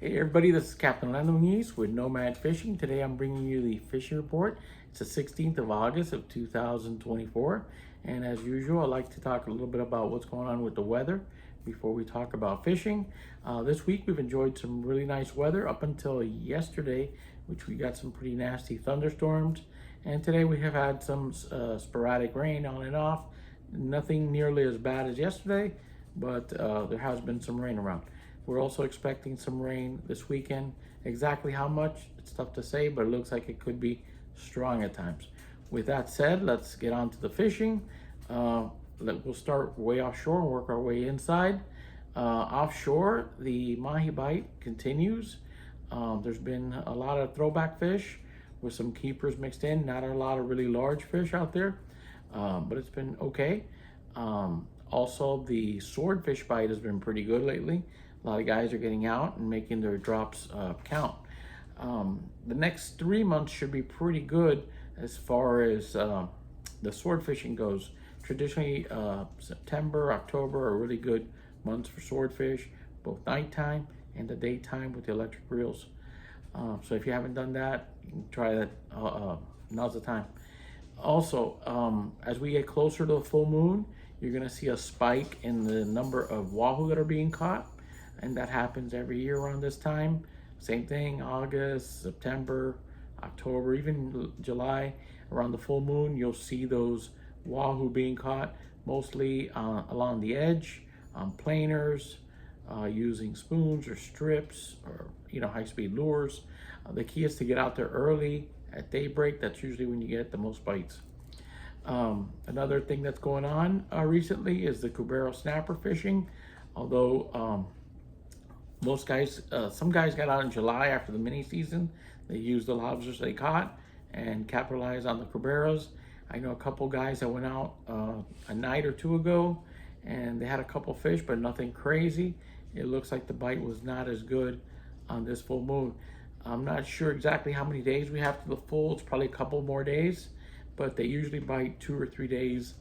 Hey everybody, this is Captain Muniz with Nomad Fishing. Today I'm bringing you the fishing report. It's the 16th of August of 2024. And as usual, I'd like to talk a little bit about what's going on with the weather before we talk about fishing. This week we've enjoyed some really nice weather up until yesterday, which we got some pretty nasty thunderstorms. And today we have had some sporadic rain on and off. Nothing nearly as bad as yesterday, but there has been some rain around. We're also expecting some rain this weekend. Exactly how much, it's tough to say, but it looks like it could be strong at times. With that said, let's get on to the fishing. We'll start way offshore and work our way inside. Offshore, the mahi bite continues. There's been a lot of throwback fish with some keepers mixed in. Not a lot of really large fish out there, but it's been okay. Also, the swordfish bite has been pretty good lately. A lot of guys are getting out and making their drops count. The next 3 months should be pretty good as far as the sword fishing goes. Traditionally, September, October are really good months for swordfish, both nighttime and the daytime with the electric reels. So if you haven't done that, you can try that. Now's the time. Also, as we get closer to the full moon, you're gonna see a spike in the number of wahoo that are being caught. And that happens every year around this time. Same thing, August, September, October, even July. Around the full moon, you'll see those wahoo being caught, mostly along the edge, on planers, using spoons or strips or high-speed lures. The key is to get out there early at daybreak. That's usually when you get the most bites. Another thing that's going on recently is the cubero snapper fishing. Although most guys, some guys got out in July after the mini season. They used the lobsters they caught and capitalized on the cuberos. I know a couple guys that went out a night or two ago and they had a couple fish, but nothing crazy. It looks like the bite was not as good on this full moon. I'm not sure exactly how many days we have to the full. It's probably a couple more days, but they usually bite 2 or 3 days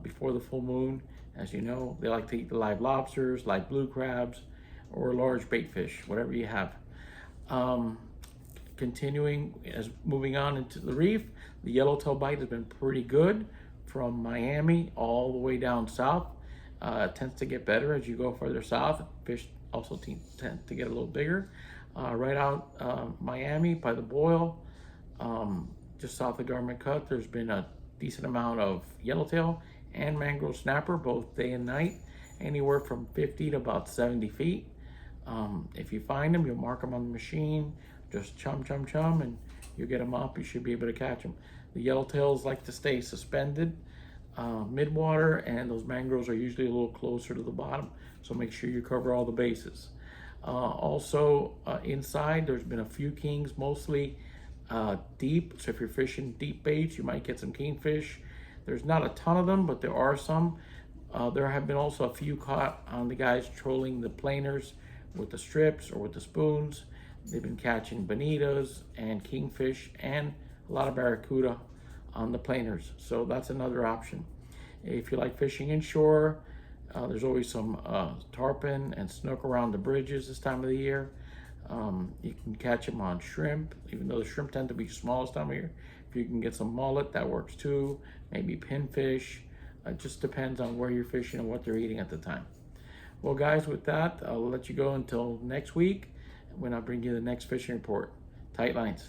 before the full moon. As you know, they like to eat the live lobsters, live blue crabs, or large bait fish, whatever you have. Continuing, as moving on into the reef, the yellowtail bite has been pretty good from Miami all the way down south. It tends to get better as you go further south. Fish also tend to get a little bigger. Right out Miami by the Boil, just south of Government Cut, there's been a decent amount of yellowtail and mangrove snapper, both day and night, anywhere from 50 to about 70 feet. If you find them, you'll mark them on the machine, just chum, and you get them up. You should be able to catch them. The yellowtails like to stay suspended mid-water, and those mangroves are usually a little closer to the bottom, so make sure you cover all the bases. Also, inside, there's been a few kings, mostly deep, so if you're fishing deep baits, you might get some kingfish. There's not a ton of them, but there are some. There have been also a few caught on the guys trolling the planers with the strips or with the spoons. They've been catching bonitas and kingfish and a lot of barracuda on the planers. So that's another option. If you like fishing inshore, there's always some tarpon and snook around the bridges this time of the year. You can catch them on shrimp, even though the shrimp tend to be small this time of year. If you can get some mullet, that works too. Maybe pinfish. It just depends on where you're fishing and what they're eating at the time. Well, guys, with that, I'll let you go until next week when I bring you the next fishing report. Tight lines.